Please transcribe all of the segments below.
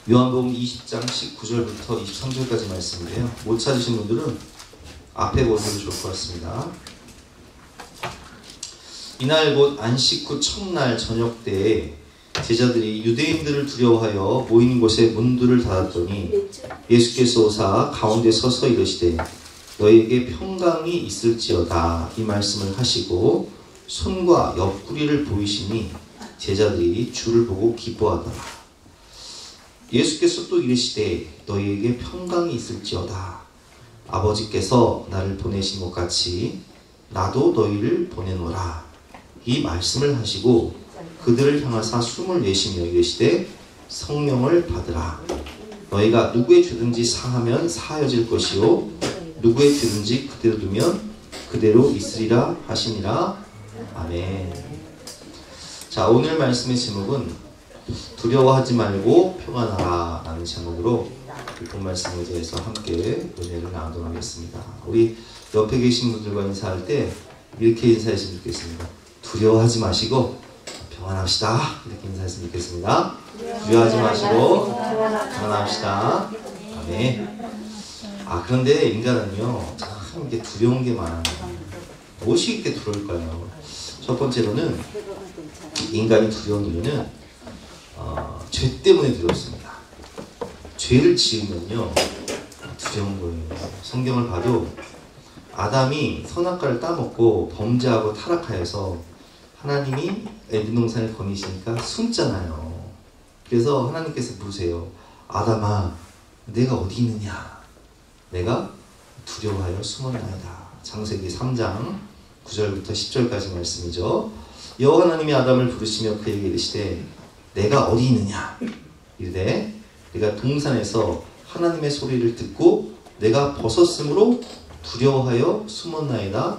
요한복음 20장 19절부터 23절까지 말씀인데요. 못 찾으신 분들은 앞에 보셔도 좋을 것 같습니다. 이날 곧 안식 후 첫날 저녁 때에 제자들이 유대인들을 두려워하여 모이는 곳에 문들을 닫았더니 예수께서 오사 가운데 서서 이르시되 너희에게 평강이 있을지어다 이 말씀을 하시고 손과 옆구리를 보이시니 제자들이 주를 보고 기뻐하더라. 예수께서 또 이르시되 너희에게 평강이 있을지어다. 아버지께서 나를 보내신 것 같이 나도 너희를 보내노라. 이 말씀을 하시고 그들을 향하사 숨을 내쉬며 이르시되 성령을 받으라. 너희가 누구의 죄든지 사하면 사하여질 것이요 누구의 죄든지 그대로 두면 그대로 있으리라 하시니라. 아멘. 자, 오늘 말씀의 제목은 두려워하지 말고 평안하라 라는 제목으로 본 말씀에 대해서 함께 은혜를 나누도록 하겠습니다. 우리 옆에 계신 분들과 인사할 때 이렇게 인사했으면 좋겠습니다. 두려워하지 마시고 평안합시다. 이렇게 인사했으면 좋겠습니다. 두려워하지 마시고 평안합시다. 아멘. 그런데 인간은요 참 이렇게 두려운 게 많아요. 무엇이 이렇게 두려울까요? 첫 번째로는 인간이 두려운 이유는 죄 때문에 두렵습니다. 죄를 지으면요 두려운 거예요. 성경을 봐도 아담이 선악과를 따먹고 범죄하고 타락하여서 하나님이 에덴 동산을 거니시니까 숨잖아요. 그래서 하나님께서 부르세요. 아담아 내가 어디 있느냐. 내가 두려워하여 숨었나이다. 창세기 3장 9절부터 10절까지 말씀이죠. 여호와 하나님이 아담을 부르시며 그에게 이르시되 내가 어디 있느냐. 이르되 내가 동산에서 하나님의 소리를 듣고 내가 벗었으므로 두려워하여 숨었나이다.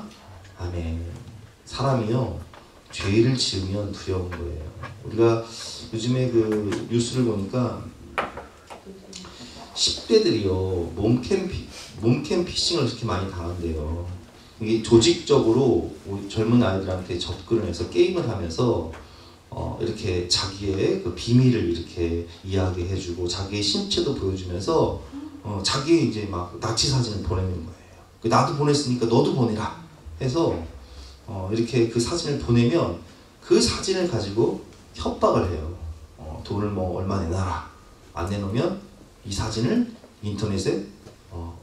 아멘. 사람이요 죄를 지으면 두려운 거예요. 우리가 요즘에 그 뉴스를 보니까 10대들이요 몸캠 피싱을 그렇게 많이 당한대요. 이게 조직적으로 젊은 아이들한테 접근을 해서 게임을 하면서 이렇게 자기의 그 비밀을 이렇게 이야기해주고 자기의 신체도 보여주면서 자기의 이제 막 나치 사진을 보내는 거예요. 나도 보냈으니까 너도 보내라 해서 이렇게 그 사진을 보내면 그 사진을 가지고 협박을 해요. 돈을 뭐 얼마 내놔라. 안 내놓으면 이 사진을 인터넷에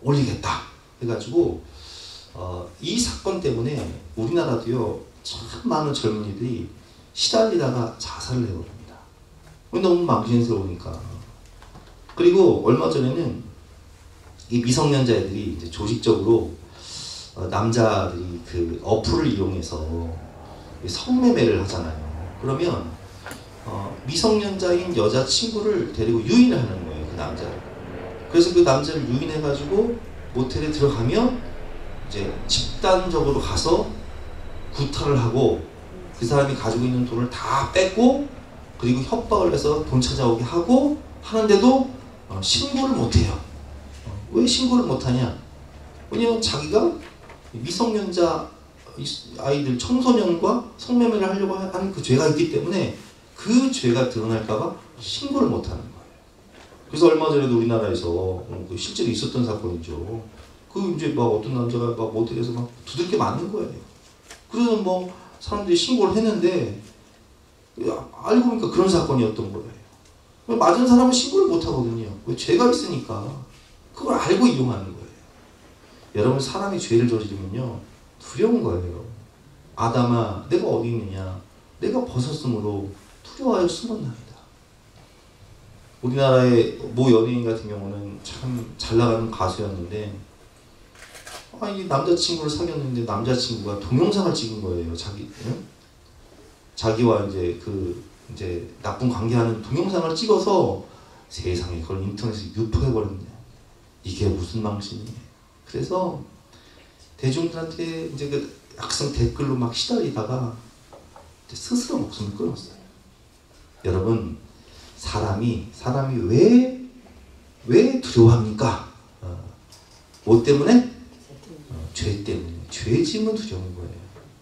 올리겠다 해가지고 이 사건 때문에 우리나라도요 참 많은 젊은이들이 시달리다가 자살을 해버립니다. 너무 망신스러우니까. 그리고 얼마 전에는 이 미성년자 애들이 이제 조직적으로 남자들이 그 어플을 이용해서 성매매를 하잖아요. 그러면 미성년자인 여자친구를 데리고 유인을 하는 거예요. 그 남자를. 그래서 그 남자를 유인해가지고 모텔에 들어가면 이제 집단적으로 가서 구타를 하고 그 사람이 가지고 있는 돈을 다 뺏고 그리고 협박을 해서 돈 찾아오게 하고 하는데도 신고를 못해요. 왜 신고를 못하냐? 왜냐면 자기가 미성년자 아이들 청소년과 성매매를 하려고 하는 그 죄가 있기 때문에 그 죄가 드러날까봐 신고를 못하는 거예요. 그래서 얼마 전에도 우리나라에서 실제로 있었던 사건이죠. 그 이제 막 어떤 남자가 막 모텔에서 막 두들겨 맞는 거예요. 그래서 뭐 사람들이 신고를 했는데 알고 보니까 그런 사건이었던 거예요. 맞은 사람은 신고를 못 하거든요. 왜? 죄가 있으니까. 그걸 알고 이용하는 거예요. 여러분 사람이 죄를 저지르면요 두려운 거예요. 아담아 내가 어디 있느냐. 내가 벗었으므로 두려워하여 숨었나이다. 우리나라의 모 연예인 같은 경우는 참 잘 나가는 가수였는데 이 남자친구를 사귀었는데 남자친구가 동영상을 찍은 거예요. 자기와 이제 나쁜 관계하는 동영상을 찍어서 세상에 그걸 인터넷에 유포해버렸네. 이게 무슨 망신이에요. 그래서 대중들한테 이제 그 악성 댓글로 막 시달리다가 스스로 목숨을 끊었어요. 여러분 사람이 왜 두려워합니까? 뭐 때문에? 죄 때문에. 죄 지으면 두려운 거예요.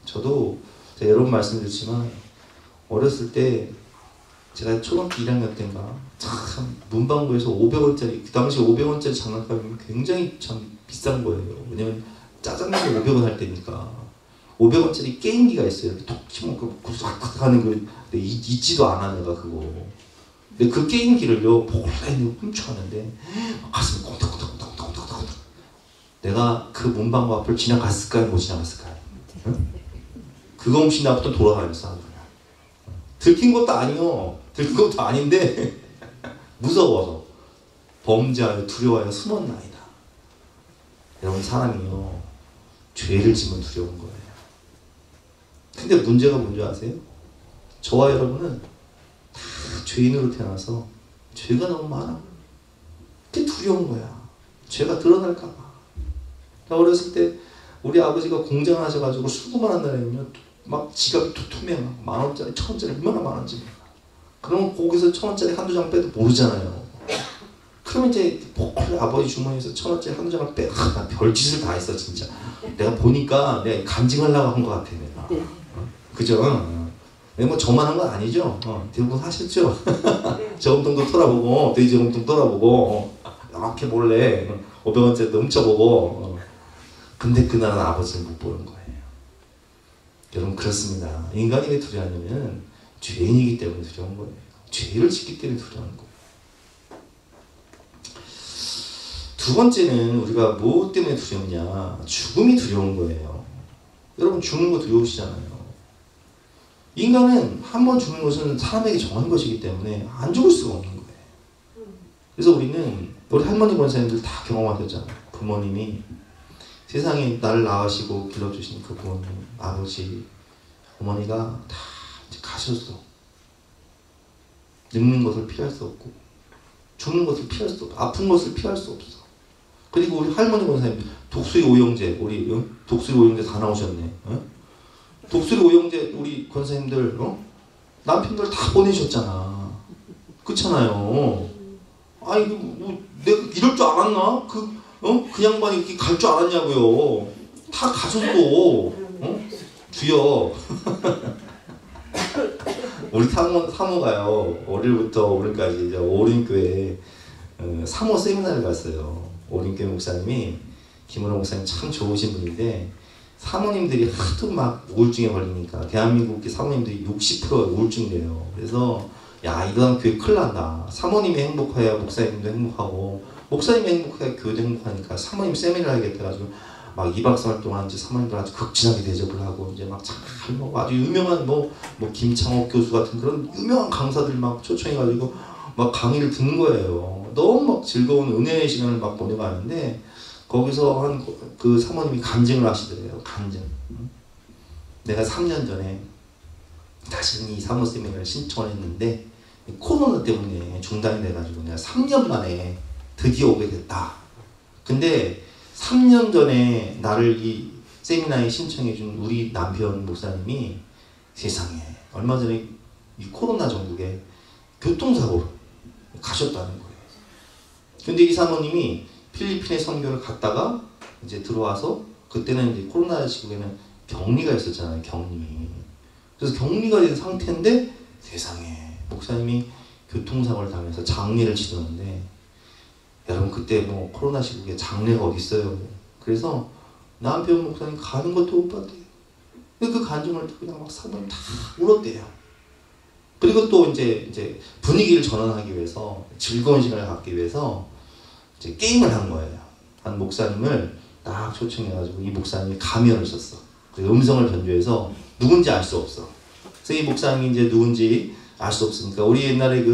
저도 여러 번 말씀드렸지만 어렸을 때 제가 초등학교 1학년 때인가 참 문방구에서 500원짜리 그 당시 500원짜리 장난감이 굉장히 참 비싼 거예요. 왜냐면 짜장면이 500원 할 때니까 500원짜리 게임기가 있어요. 이렇게 톡 치면 그 구석구석 하는 거 잊지도 않아 내가 그거. 근데 그 게임기를요 몰래 훔쳐왔는데 가슴이 콩닥콩닥콩닥콩닥콩닥. 내가 그 문방구 앞을 지나갔을까요? 못 지나갔을까요? 응? 그거 없이 나부터 돌아다녔어. 들킨 것도 아니요. 들킨 것도 아닌데 무서워서 범죄하여 두려워하여 숨었나이다. 여러분 사람이요 죄를 지면 두려운 거예요. 근데 문제가 뭔지 아세요? 저와 여러분은 다 죄인으로 태어나서 죄가 너무 많아. 그게 두려운 거야. 죄가 드러날까 봐. 나 어렸을 때 우리 아버지가 공장을 하셔가지고 수고만 한 날에는요 막 지갑이 투투매 막 10,000원짜리 1,000원짜리 얼마나 많은지. 그러면 거기서 1,000원짜리 한두 장 빼도 모르잖아요. 그러면 이제 몰래 아버지 주머니에서 1,000원짜리 한두 장을 빼. 나 별짓을 다 했어 진짜. 내가 보니까 내가 간증하려고 한 것 같아 내가. 그죠? 뭐 저만 한 건 아니죠? 대부분 하셨죠? 저금통도 털어보고 돼지 저금통 털어보고 이렇게 몰래 500원짜리도 훔쳐보고 근데 그날은 아버지를 못 보는 거예요. 여러분 그렇습니다. 인간이 왜 두려워하냐면 죄인이기 때문에 두려운 거예요. 죄를 짓기 때문에 두려운 거예요. 두 번째는 우리가 무엇 때문에 두렵냐? 죽음이 두려운 거예요. 여러분 죽는 거 두려우시잖아요. 인간은 한 번 죽는 것은 사람에게 정한 것이기 때문에 안 죽을 수가 없는 거예요. 그래서 우리는 우리 할머니 권사님들 다 경험하셨잖아요. 부모님이 세상에 나를 낳으시고 길러주신 그 부모님, 아버지, 어머니가 다 이제 가셨어. 늙는 것을 피할 수 없고 죽는 것을 피할 수 없고 아픈 것을 피할 수 없어. 그리고 우리 할머니 권사님 독수리 오영재 우리 독수리 오영재 다 나오셨네. 독수리 오영재 우리 권사님들 남편들 다 보내셨잖아. 그렇잖아요. 아이 뭐 내가 이럴 줄 알았나? 그 양반이 이렇게 갈 줄 알았냐고요. 다 가셨어. 주여. 우리 사모가요. 어릴부터 오늘까지 이제 오림교회 사모 세미나를 갔어요. 오림교회 목사님이 김은호 목사님 참 좋으신 분인데 사모님들이 하도 막 우울증에 걸리니까 대한민국 사모님들이 60% 우울증이래요. 그래서 야 이러다 교회 큰일 난다. 사모님이 행복해야 목사님도 행복하고 목사님이 행복해야 교회도 행복하니까 사모님 세미나를 하겠다 가지고 막 2박 3일 동안 이제 사모님들 아주 극진하게 대접을 하고 이제 막 잘 뭐 아주 유명한 뭐 김창옥 교수 같은 그런 유명한 강사들 막 초청해가지고 막 강의를 듣는 거예요. 너무 막 즐거운 은혜의 시간을 막 보내가는데 거기서 한 그 사모님이 간증을 하시더래요. 간증. 내가 3년 전에 다시 이 사모 세미나를 신청을 했는데 코로나 때문에 중단이 돼가지고 내가 3년 만에 드디어 오게 됐다. 근데 3년 전에 나를 이 세미나에 신청해준 우리 남편 목사님이 세상에 얼마 전에 이 코로나 전국에 교통사고로 가셨다는 거예요. 근데 이 사모님이 필리핀에 선교를 갔다가 이제 들어와서 그때는 이제 코로나 시국에는 격리가 있었잖아요. 격리. 그래서 격리가 된 상태인데 세상에 목사님이 교통사고를 당해서 장례를 치르는데 여러분 그때 뭐 코로나 시국에 장례가 어디 있어요. 그래서 남편 목사님 가는 것도 못 봤대요. 그 간증을 듣고 그냥 막 사모님 다 울었대요. 그리고 또 이제 분위기를 전환하기 위해서 즐거운 시간을 갖기 위해서 이제 게임을 한 거예요. 한 목사님을 딱 초청해가지고 이 목사님이 가면을 썼어. 그 음성을 변조해서 누군지 알 수 없어. 그래서 이 목사님이 이제 누군지 알 수 없으니까 우리 옛날에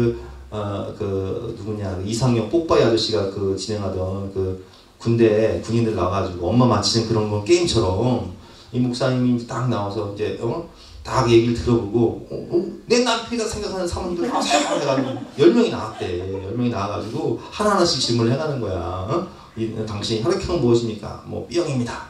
누구냐 이상형 뽀빠이 아저씨가 그 진행하던 그 군대 군인들 나와가지고 엄마 맞히는 그런 거 게임처럼 이 목사님이 딱 나와서 이제 딱 얘기를 들어보고 내 남편이가 생각하는 사람들 다 해가지고 10명이 나왔대. 10명이 나와가지고 하나하나씩 질문을 해가는 거야. 당신이 혈액형은 무엇입니까? 뭐 B형입니다.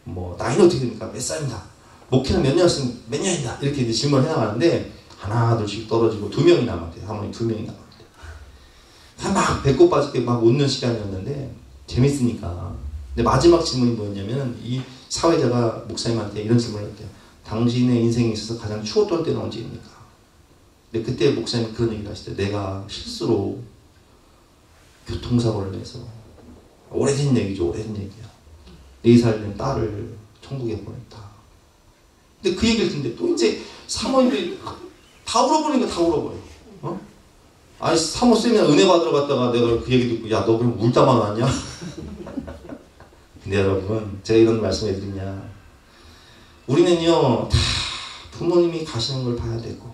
뭐 나이는 어떻게 됩니까? 몇 살입니다. 목회는 몇 년 했으면 몇 년이다. 이렇게 이제 질문을 해나가는데 하나 둘씩 떨어지고 2명이 남았대. 사모님 2명이 남았대. 막 배꼽 빠지게 막 웃는 시간이었는데 재밌으니까. 근데 마지막 질문이 뭐였냐면 이 사회자가 목사님한테 이런 질문을 했대요. 당신의 인생에 있어서 가장 추웠던 때는 언제입니까? 근데 그때 목사님이 그런 얘기를 하시대. 내가 실수로 교통사고를 내서, 오래된 얘기죠. 오래된 얘기야. 4살 된 딸을 천국에 보냈다. 근데 그 얘기를 듣는데 또 이제 사모님들이 다 울어버리는 거야. 다 울어버려. 아니 사모 쌤이랑 은혜 받으러 갔다가 내가 그 얘기 듣고 야 너 그럼 울다만 왔냐? 근데 여러분 제가 이런 말씀을 드리냐, 우리는요 다 부모님이 가시는 걸 봐야 되고,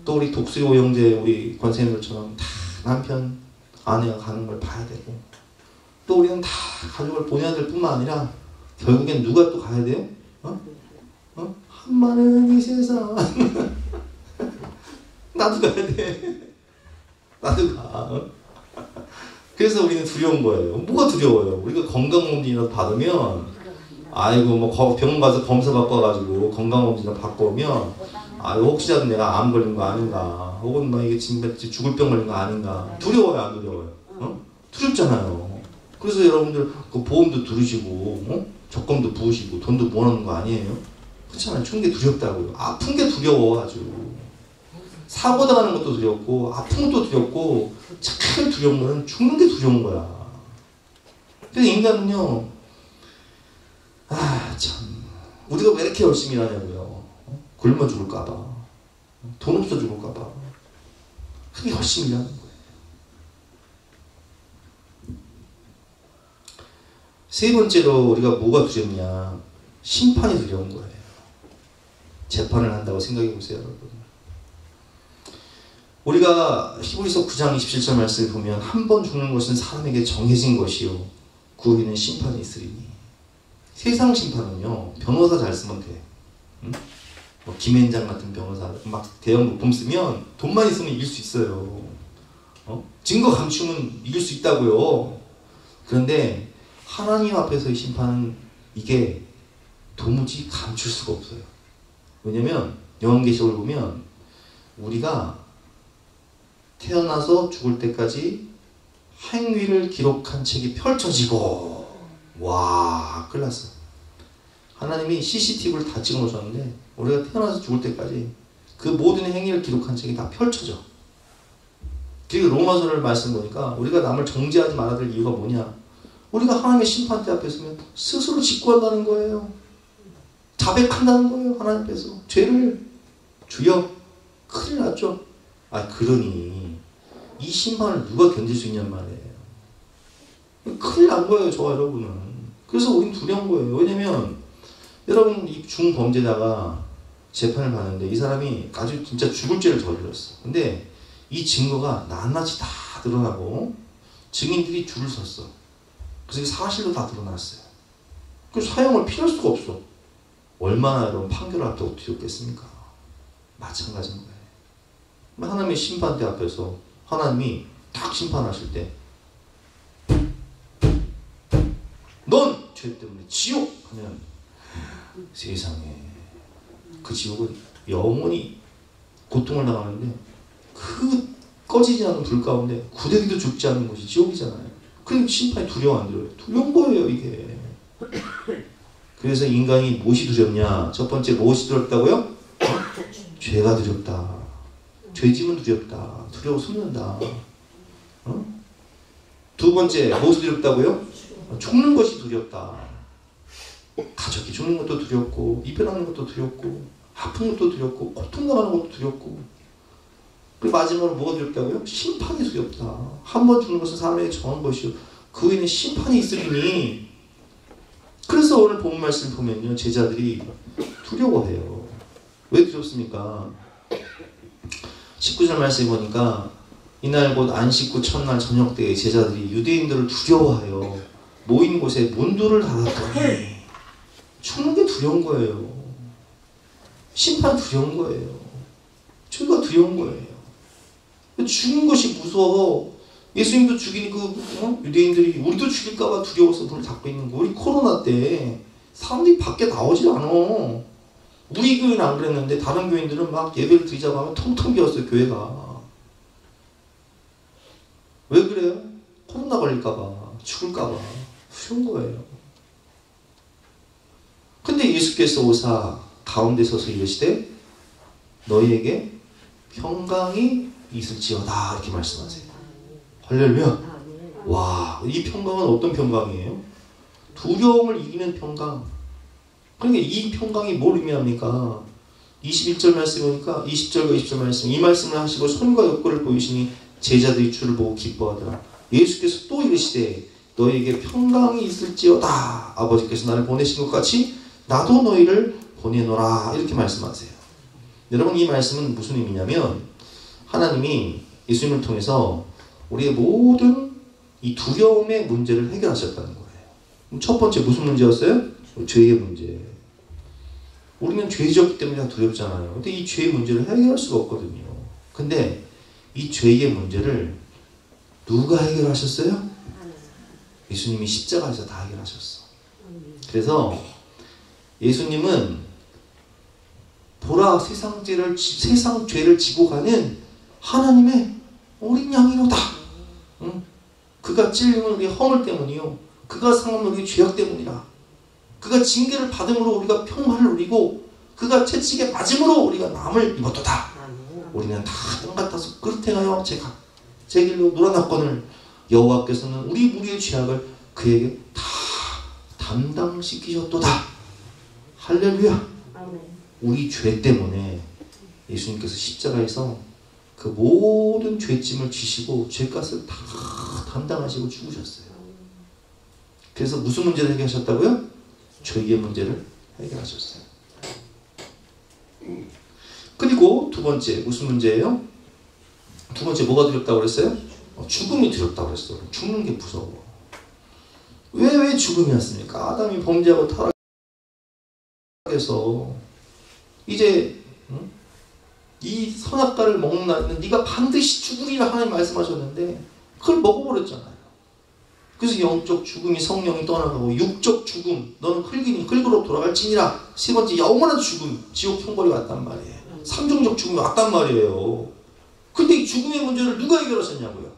또 우리 독수리 오영재 우리 권사님들처럼 다 남편 아내가 가는 걸 봐야 되고, 또 우리는 다 가족을 보내야 될 뿐만 아니라 결국엔 누가 또 가야 돼요? 한 많은 이 세상 나도 가야 돼. 나도 가. 그래서 우리는 두려운 거예요. 뭐가 두려워요? 우리가 건강검진이라도 받으면, 아이고 뭐 병원 가서 검사 받고 와가지고 건강검진이라도 받고 오면, 아이고 혹시라도 내가 암 걸린 거 아닌가, 혹은 막 이게 진짜 죽을 병 걸린 거 아닌가. 두려워요, 안 두려워요? 두렵잖아요. 그래서 여러분들 그 보험도 들으시고, 적금도 부으시고 돈도 모아놓는 거 아니에요? 그렇잖아요. 죽는 게 두렵다고요. 아픈 게 두려워. 아주 사고 당하는 것도 두렵고, 아픈 것도 두렵고, 제일 두려운 거는 죽는 게 두려운 거야. 그래서 인간은요, 참 우리가 왜 이렇게 열심히 하냐고요. 굶어 죽을까봐, 돈 없어 죽을까봐 그게 열심히 하는 거예요. 세 번째로 우리가 뭐가 두렵냐? 심판이 두려운 거예요. 재판을 한다고 생각해 보세요, 여러분. 우리가 히브리서 9장 27절 말씀을 보면, 한 번 죽는 것은 사람에게 정해진 것이요 그 후에는 심판이 있으리니. 세상 심판은요, 변호사 잘 쓰면 돼. 뭐 김앤장 같은 변호사 막 대형 물품 쓰면, 돈만 있으면 이길 수 있어요. 증거 감추면 이길 수 있다고요. 그런데 하나님 앞에서의 심판은 이게 도무지 감출 수가 없어요. 왜냐면 요한계시록을 보면 우리가 태어나서 죽을 때까지 행위를 기록한 책이 펼쳐지고, 와, 큰일 났어. 하나님이 CCTV를 다 찍어 놓으셨는데 우리가 태어나서 죽을 때까지 그 모든 행위를 기록한 책이 다 펼쳐져. 그리고 로마서를 말씀 보니까 우리가 남을 정죄하지 말아야 될 이유가 뭐냐? 우리가 하나님의 심판대 앞에 서면 스스로 직구한다는 거예요. 자백한다는 거예요. 하나님 앞에서 죄를. 주여, 큰일 났죠. 그러니 이 심판을 누가 견딜 수 있냔 말이에요. 큰일 난 거예요, 저와 여러분은. 그래서 우린 두려운 거예요. 왜냐면 여러분, 이 중범죄자가 재판을 받는데 이 사람이 아주 진짜 죽을 죄를 저질렀어. 근데 이 증거가 낱낱이 다 드러나고 증인들이 줄을 섰어. 그래서 사실로 다 드러났어요. 그 사형을 피할 수가 없어. 얼마나 여러분 판결을 앞두고 두렵겠습니까? 마찬가지인 거예요. 하나님의 심판대 앞에서 하나님이 딱 심판하실 때, 넌 죄 때문에 지옥 하면, 세상에 그 지옥은 영원히 고통을 당하는데 그 꺼지지 않는 불 가운데 구더기도 죽지 않는 곳이 지옥이잖아요. 그럼 심판이 두려워 안 두려워요? 두려운 거예요, 이게. 그래서 인간이 무엇이 두렵냐? 첫 번째, 무엇이 두렵다고요? 죄가 두렵다. 죄짐은 두렵다. 두려워 숨는다. 두 번째, 무엇이 두렵다고요? 죽는 것이 두렵다. 가족이 죽는 것도 두렵고, 이별하는 것도 두렵고, 아픈 것도 두렵고, 고통당하는 것도 두렵고. 그리고 마지막으로 뭐가 두렵다고요? 심판이 두렵다. 한 번 죽는 것은 사람에게 정한 것이요 그 후에는 심판이 있으리니. 그래서 오늘 본 말씀 보면요, 제자들이 두려워해요. 왜 두렵습니까? 19절 말씀에 보니까 이날 곧 안식 후 첫날 저녁 때에 제자들이 유대인들을 두려워하여 모인 곳에 문들을 닫았더니. 죽는 게 두려운 거예요. 심판 두려운 거예요. 죄가 두려운 거예요. 죽는 것이 무서워. 예수님도 죽인 유대인들이 우리도 죽일까봐 두려워서 문을 닫고 있는 거. 우리 코로나 때 사람들이 밖에 나오질 않아. 우리 교회는 안 그랬는데 다른 교인들은 막 예배를 드리자고 하면 텅텅 비었어요, 교회가. 왜 그래요? 코로나 걸릴까봐, 죽을까봐. 두려운 거예요. 근데 예수께서 오사 가운데 서서 이르시되 너희에게 평강이 있을지어다 이렇게 말씀하세요. 할렐루야. 와, 이 평강은 어떤 평강이에요? 두려움을 이기는 평강. 그러니까 이 평강이 뭘 의미합니까? 21절 말씀 보니까 20절과 20절 말씀, 이 말씀을 하시고 손과 옆구리를 보이시니 제자들이 주를 보고 기뻐하더라. 예수께서 또 이르시되 너희에게 평강이 있을지어다. 아버지께서 나를 보내신 것 같이 나도 너희를 보내노라. 이렇게 말씀하세요. 여러분, 이 말씀은 무슨 의미냐면 하나님이 예수님을 통해서 우리의 모든 이 두려움의 문제를 해결하셨다는 거예요. 첫 번째 무슨 문제였어요? 죄의 문제. 우리는 죄졌기 때문에 두렵잖아요. 근데 이 죄의 문제를 해결할 수가 없거든요. 근데 이 죄의 문제를 누가 해결하셨어요? 예수님이 십자가에서 다 해결하셨어. 그래서 예수님은 보라 세상 죄를 지고 가는 하나님의 어린 양이로다. 응? 그가 찔림은 우리의 허물 때문이요, 그가 상함은 우리의 죄악 때문이라. 그가 징계를 받음으로 우리가 평화를 누리고 그가 채찍에 맞음으로 우리가 남을 입었도다. 우리는 다 땅같아서 그릇행하여 제 길로 놀아났거늘 여호와께서는 우리 무리의 죄악을 그에게 다 담당시키셨도다. 할렐루야. 우리 죄 때문에 예수님께서 십자가에서 그 모든 죄짐을 지시고 죄값을 다 담당하시고 죽으셨어요. 그래서 무슨 문제를 해결하셨다고요? 죄의 문제를 해결하셨어요. 그리고 두 번째 무슨 문제예요? 두 번째 뭐가 두렵다고 그랬어요? 죽음이 두렵다고 그랬어요. 죽는 게 무서워. 왜 죽음이었습니까? 아담이 범죄하고 타락해서 이제 이 선악과를 먹는 날에는 네가 반드시 죽으리라 하나님 말씀하셨는데 그걸 먹어버렸잖아요. 그래서 영적 죽음이 성령이 떠나가고 육적 죽음, 너는 흙이니 흙으로 돌아갈지니라. 세 번째 영원한 죽음, 지옥 형벌이 왔단 말이에요. 삼종적 죽음이 왔단 말이에요. 근데 이 죽음의 문제를 누가 해결하셨냐고요?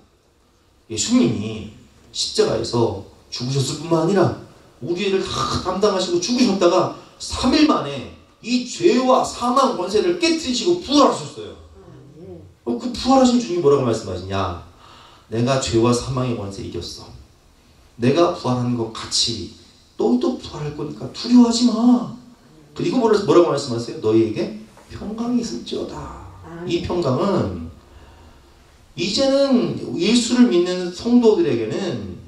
예수님이 십자가에서 죽으셨을 뿐만 아니라 우리를 다 담당하시고 죽으셨다가 3일 만에 이 죄와 사망 권세를 깨뜨리시고 부활하셨어요. 그 부활하신 주님이 뭐라고 말씀하시냐? 내가 죄와 사망의 권세 이겼어. 내가 부활하는 것 같이 너희도 부활할 거니까 두려워하지 마. 그리고 뭐라고 말씀하세요? 너희에게 평강이 있을지어다. 이 평강은 이제는 예수를 믿는 성도들에게는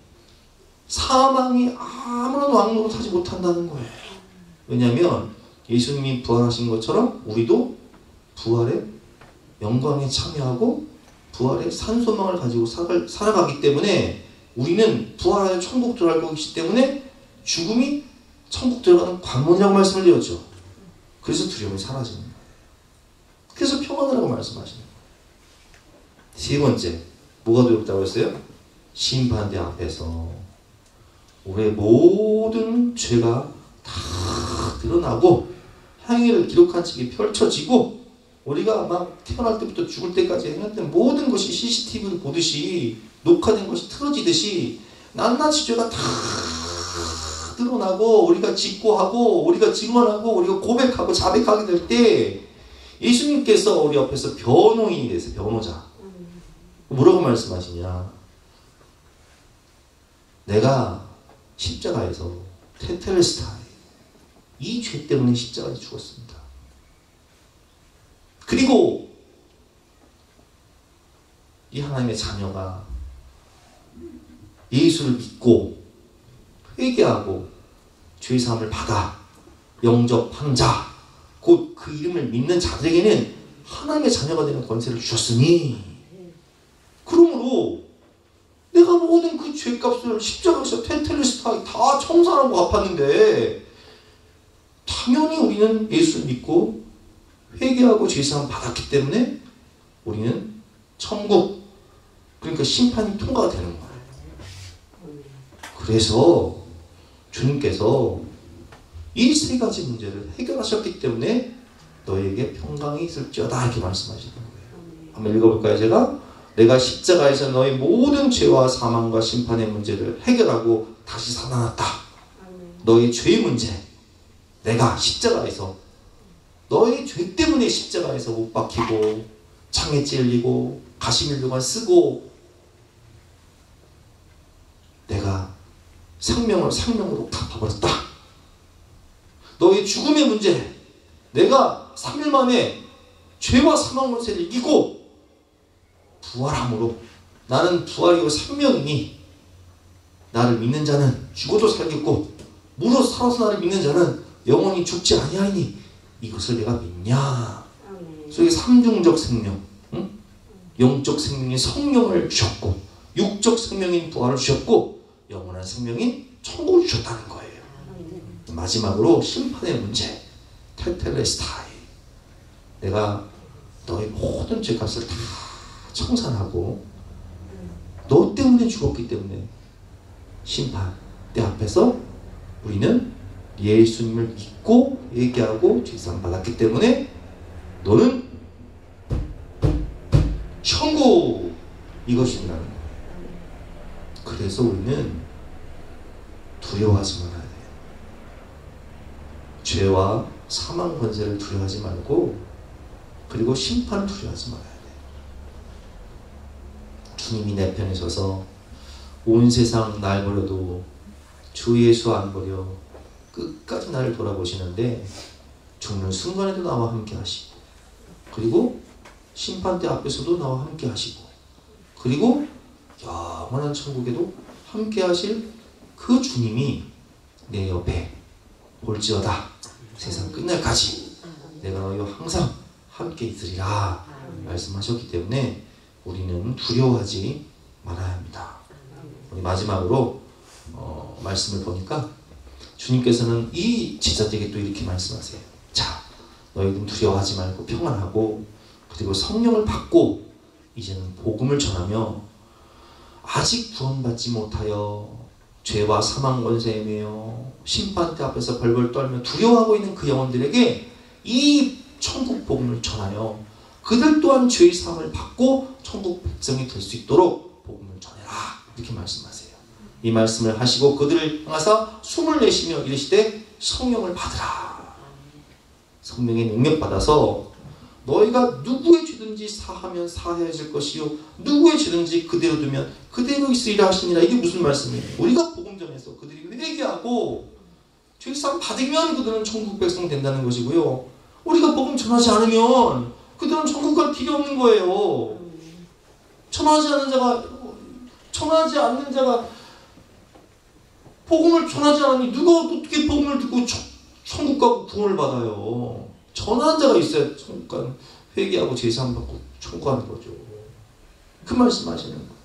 사망이 아무런 왕노릇 하지 못한다는 거예요. 왜냐하면 예수님이 부활하신 것처럼 우리도 부활의 영광에 참여하고 부활의 산소망을 가지고 살아가기 때문에 우리는 부활하여 천국 들어갈 것이기 때문에 죽음이 천국 들어가는 관문이라고 말씀을 드렸죠. 그래서 두려움이 사라지는 거예요. 그래서 평안하라고 말씀하시는 거예요. 세 번째, 뭐가 두렵다고 했어요? 심판대 앞에서 우리의 모든 죄가 다 드러나고 행위를 기록한 책이 펼쳐지고 우리가 막 태어날 때부터 죽을 때까지 행했던 모든 것이 CCTV를 보듯이 녹화된 것이 틀어지듯이 낱낱이 죄가 다 드러나고 우리가 직고하고 우리가 증언하고 우리가 고백하고 자백하게 될 때 예수님께서 우리 옆에서 변호인이 되세요. 변호자. 뭐라고 말씀하시냐? 내가 십자가에서 테텔레스타이 이 죄 때문에 십자가에 죽었습니다. 그리고 이 하나님의 자녀가 예수를 믿고 회개하고 죄사함을 받아 영접한 자, 곧 그 이름을 믿는 자들에게는 하나님의 자녀가 되는 권세를 주셨으니 그러므로 내가 모든 그 죄값을 십자가에서 테텔레스타이 다 청산하고 갚았는데 당연히 우리는 예수를 믿고 회개하고 죄사함 받았기 때문에 우리는 천국, 그러니까 심판이 통과가 되는 거예요. 그래서 주님께서 이 세 가지 문제를 해결하셨기 때문에 너에게 평강이 있을지어다 이렇게 말씀하시는 거예요. 한번 읽어볼까요? 내가 십자가에서 너의 모든 죄와 사망과 심판의 문제를 해결하고 다시 살아났다. 너의 죄의 문제, 내가 십자가에서 너의 죄 때문에 십자가에서 못 박히고 창에 찔리고 가시밀도가 쓰고 내가 생명으로 갚아버렸다. 너의 죽음의 문제, 내가 3일 만에 죄와 사망 권세를 이기고 부활함으로 나는 부활이요 생명이니 나를 믿는 자는 죽어도 살겠고 무릇 살아서 나를 믿는 자는 영원히 죽지 아니하니 이것을 내가 믿냐. 그래서 이게 삼중적 생명, 응? 영적 생명인 성령을 주셨고 육적 생명인 부활을 주셨고 영원한 생명인 천국을 주셨다는 거예요. 마지막으로 심판의 문제, 텔텔레스타이. 내가 너의 모든 죄값을 다 청산하고 너 때문에 죽었기 때문에 심판 때 앞에서 우리는 예수님을 믿고 얘기하고 죄사함 받았기 때문에 너는 천국 이것이라는 거예요. 그래서 우리는 두려워하지 말아야 돼요. 죄와 사망 권세를 두려워하지 말고 그리고 심판을 두려워하지 말아야 돼요. 주님이 내 편에 서서 온 세상 날 버려도 주 예수 안 버려 끝까지 나를 돌아보시는데 죽는 순간에도 나와 함께 하시고 그리고 심판대 앞에서도 나와 함께 하시고 그리고 영원한 천국에도 함께 하실 그 주님이 내 옆에 올지어다 세상 끝날까지 내가 너희와 항상 함께 있으리라 말씀하셨기 때문에 우리는 두려워하지 말아야 합니다. 우리 마지막으로 말씀을 보니까 주님께서는 이 제자들에게 또 이렇게 말씀하세요. 자, 너희는 두려워하지 말고 평안하고 그리고 성령을 받고 이제는 복음을 전하며 아직 구원받지 못하여 죄와 사망 권세에 매여 심판대 앞에서 벌벌 떨며 두려워하고 있는 그 영혼들에게 이 천국 복음을 전하여 그들 또한 죄의 사함을 받고 천국 백성이 될 수 있도록 복음을 전해라 이렇게 말씀하세요. 이 말씀을 하시고 그들을 향하사 숨을 내쉬며 이르시되 성령을 받으라. 성령의 능력 받아서 너희가 누구의 죄든지 사하면 사해질 것이요 누구의 죄든지 그대로 두면 그대로 있으리라 하시니라. 이게 무슨 말씀이에요? 우리가 복음 전해서 그들이 회개하고 죄사함 받으면 그들은 천국 백성 된다는 것이고요. 우리가 복음 전하지 않으면 그들은 천국 갈 길이 없는 거예요. 전하지 않는 자가 복음을 전하지 않으니 누가 어떻게 복음을 듣고 천국 가고 구원을 받아요. 전하는 자가 있어야 천국 가는 회개하고 제사함 받고 천국 가는 거죠. 그 말씀 하시는 거예요.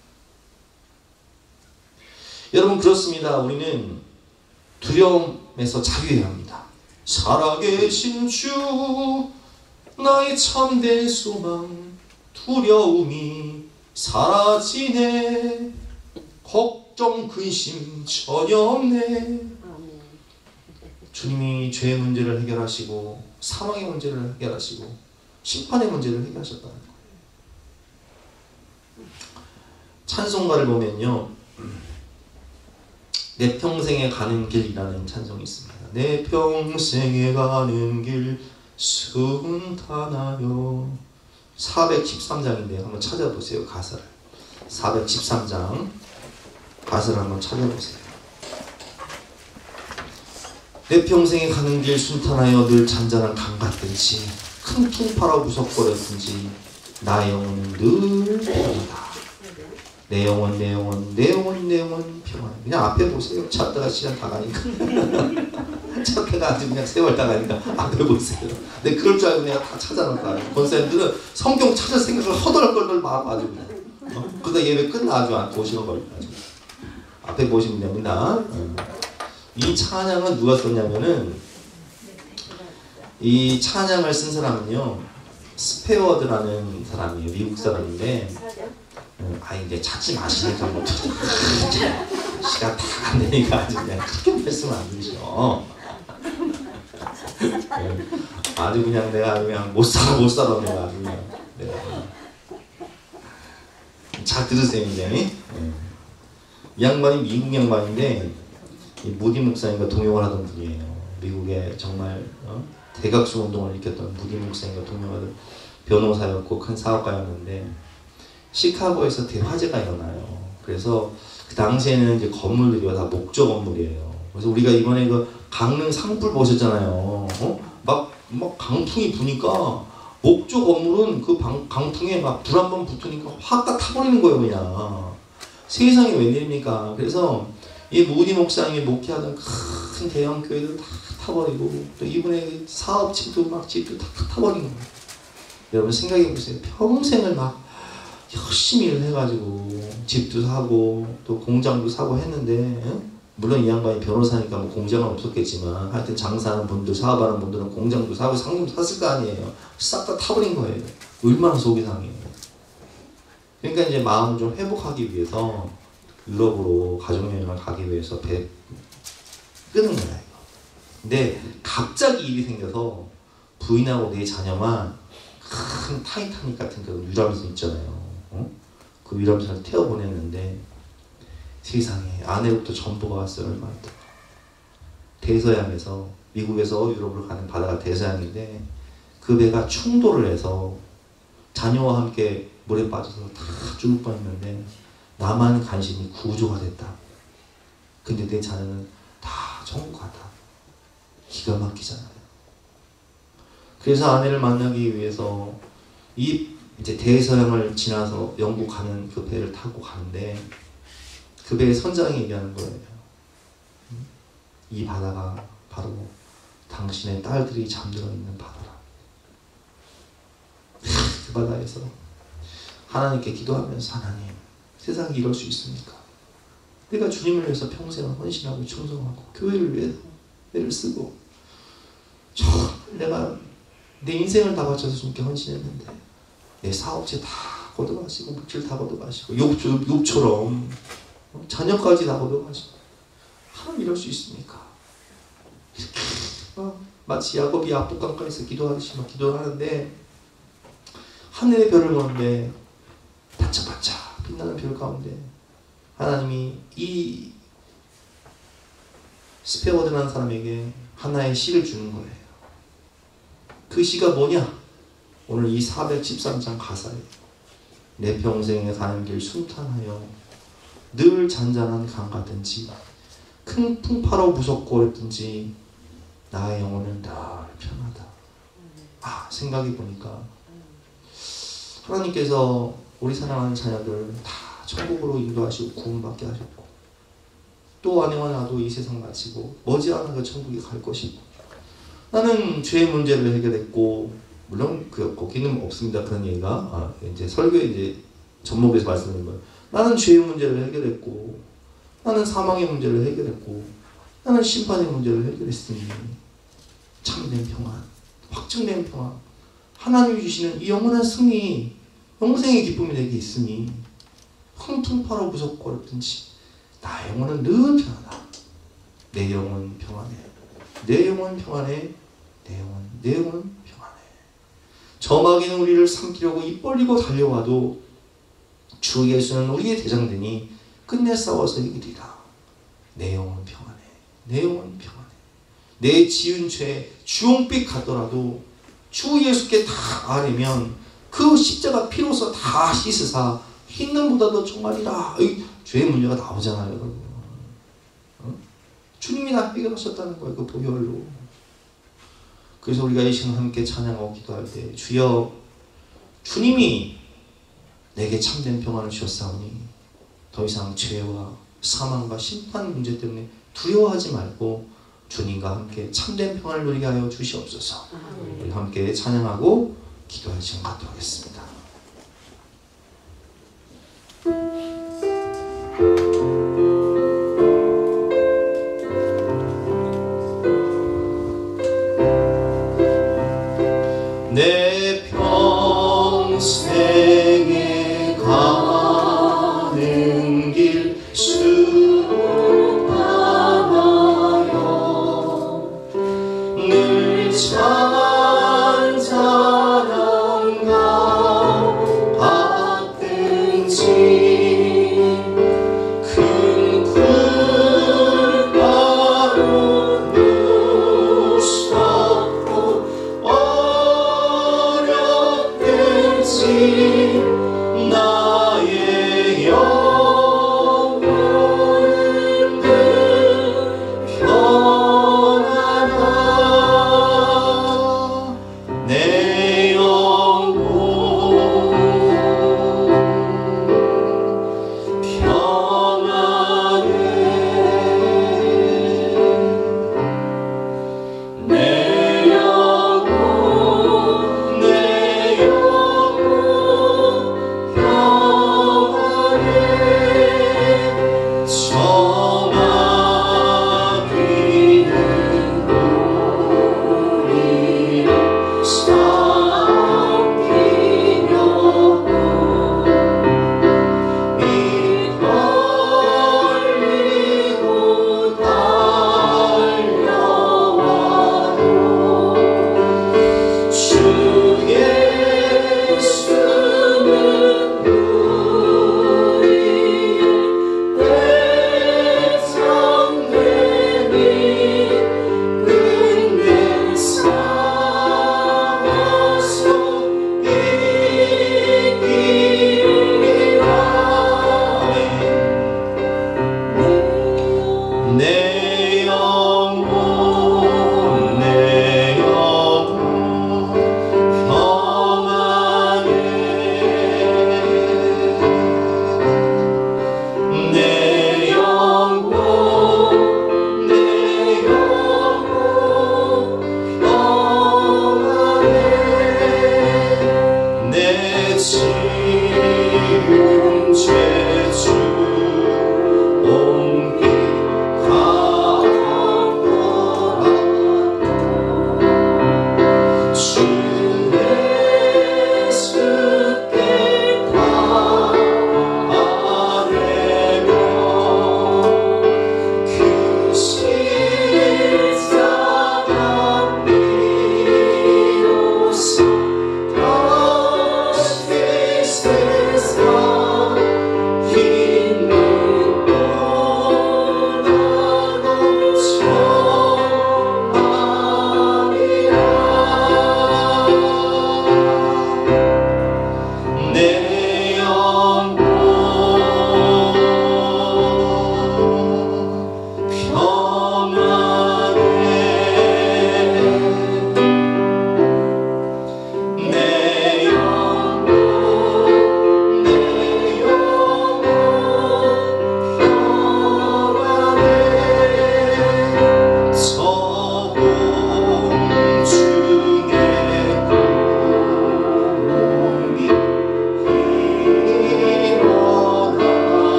여러분 그렇습니다. 우리는 두려움에서 자유해야 합니다. 살아계신 주 나의 참된 소망 두려움이 사라지네 걱정 근심 전혀 없네. 주님이 죄의 문제를 해결하시고 사망의 문제를 해결하시고 심판의 문제를 해결하셨다는 거예요. 찬송가를 보면요 내 평생에 가는 길이라는 찬송이 있습니다. 내 평생에 가는 길 순탄하여 413장인데요. 한번 찾아보세요. 가사를 413장 가사를 한번 찾아보세요. 내 평생에 가는 길 순탄하여 늘 잔잔한 강 같든지 큰 풍파로 부석거렸든지 나의 영혼은 늘 평안하다. 내 영혼 내 영혼 내 영혼 내 영혼 평안. 그냥 앞에 보세요. 찾다가 시간 다 가니까 찾다가 아주 그냥 세월 다 가니까 앞에 보세요. 내 그럴 줄 알고 내가 다 찾아놨다. 권사님들은 성경 찾을 생각을 허덜덜덜 막 아주 그냥 그러다 예배 끝나 아주 안 보시는 거예요. 앞에 보시면 됩니다. 이 찬양은 누가 썼냐면은 이 찬양을 쓴 사람은요 스페어드라는 사람이에요. 미국 사람인데 아니 이제 찾지 마시니까 뭐 시간 다 안 되니까 아주 그냥 그렇게 말씀 안 들으셔. 아주 그냥 내가 그냥 못 살아 내가 아주 그냥 내가 잘 들으세요 이제. 이 양반이 미국 양반인데 이 무디 목사님과 동역을 하던 분이에요. 미국에 정말 대각수 운동을 일으켰던 무디 목사님과 동역하던 변호사였고 큰 사업가였는데 시카고에서 대화재가 일어나요. 그래서 그 당시에는 이제 건물들이 다 목조 건물이에요. 그래서 우리가 이번에 그 강릉 상불 보셨잖아요. 막 강풍이 부니까 목조 건물은 그 강풍에 막 불 한 번 붙으니까 확 타버리는 거예요, 그냥. 세상에 웬일입니까? 그래서 이 무디 목사님이 목회하던 큰 대형 교회들 다 타버리고 또 이분의 사업집도 막 집도 다 타버린 거예요. 여러분 생각해 보세요. 평생을 막 열심히 일을 해가지고 집도 사고 또 공장도 사고 했는데 물론 이 양반이 변호사니까 뭐 공장은 없었겠지만 하여튼 장사하는 분들 사업하는 분들은 공장도 사고 상품도 샀을 거 아니에요. 싹 다 타버린 거예요. 얼마나 속이 상해요. 그러니까 이제 마음을 좀 회복하기 위해서 유럽으로 가족여행을 가기 위해서 배 끄는 거야. 근데 갑자기 일이 생겨서 부인하고 네 자녀만 큰 타이타닉 같은 그 유람선 있잖아요. 그 유람선을 태워 보냈는데 세상에 아내로부터 전보가 왔어요. 얼마나 대서양에서 미국에서 유럽으로 가는 바다가 대서양인데 그 배가 충돌을 해서 자녀와 함께 물에 빠져서 다 죽을 뻔했는데 나만 간신히 구조가 됐다. 근데 내 자녀는 다 천국 갔다. 기가 막히잖아요. 그래서 아내를 만나기 위해서 이제 대서양을 지나서 영국 가는 그 배를 타고 가는데 그 배의 선장이 얘기하는 거예요. 이 바다가 바로 당신의 딸들이 잠들어 있는 바다라. 그 바다에서 하나님께 기도하면서 하나님, 세상이 이럴 수 있습니까? 내가 주님을 위해서 평생을 헌신하고 충성하고 교회를 위해서 애를 쓰고 내가 내 인생을 다 바쳐서 주님께 헌신했는데 내 사업체 다 걷어가시고 물질 다 걷어가시고 욕처럼 자녀까지 다 걷어가시고 하나님 이럴 수 있습니까? 마치 야곱이 압록강가에서 기도하듯이 막 기도를 하는데 하늘의 별을 보는데 반짝반짝 빛나는 별 가운데 하나님이 이 스페어드라는 사람에게 하나의 시를 주는 거예요. 그 시가 뭐냐? 오늘 이 413장 가사예요. 내 평생에 가는 길 순탄하여 늘 잔잔한 강 같든지 큰 풍파로 무섭고 어렵든지 나의 영혼은 늘 편하다. 생각해 보니까 하나님께서 우리 사랑하는 자녀들 다 천국으로 인도하시고 구원받게 하셨고 또 아내와 나도 이 세상 마치고 머지않아 그 천국에 갈 것이고 나는 죄의 문제를 해결했고 물론 거기는 없습니다. 그런 얘기가 이제 설교의 이제 전목에서 말씀드린 거예요. 나는 죄의 문제를 해결했고 나는 사망의 문제를 해결했고 나는 심판의 문제를 해결했으니 참된 평안, 확증된 평안, 하나님이 주시는 이 영원한 승리, 영생의 기쁨이 내게 있으니 큰 풍파로 무섭고 어렵든지 나의 영혼은 늘 평안하다. 내 영혼 평안해. 내 영혼 평안해. 내 영혼은 평안해. 저마귀는 우리를 삼키려고 입 벌리고 달려와도 주 예수는 우리의 대장되니 끝내 싸워서 이기리라. 내 영혼 평안해. 내 영혼 평안해. 내 지은 죄 주홍빛 같더라도 주 예수께 다 아뢰면 그 십자가 피로서 다 씻으사 흰 눈보다도 정말이라. 죄의 문제가 나오잖아요, 여러분. 주님이 다 해결하셨다는 거예요, 그 보혈로. 그래서 우리가 이 시간 함께 찬양하고 기도할 때 주여 주님이 내게 참된 평안을 주셨사오니 더 이상 죄와 사망과 심판 문제 때문에 두려워하지 말고 주님과 함께 참된 평안을 누리게 하여 주시옵소서. 우리 함께 찬양하고 기도할 시간 갖도록 하겠습니다.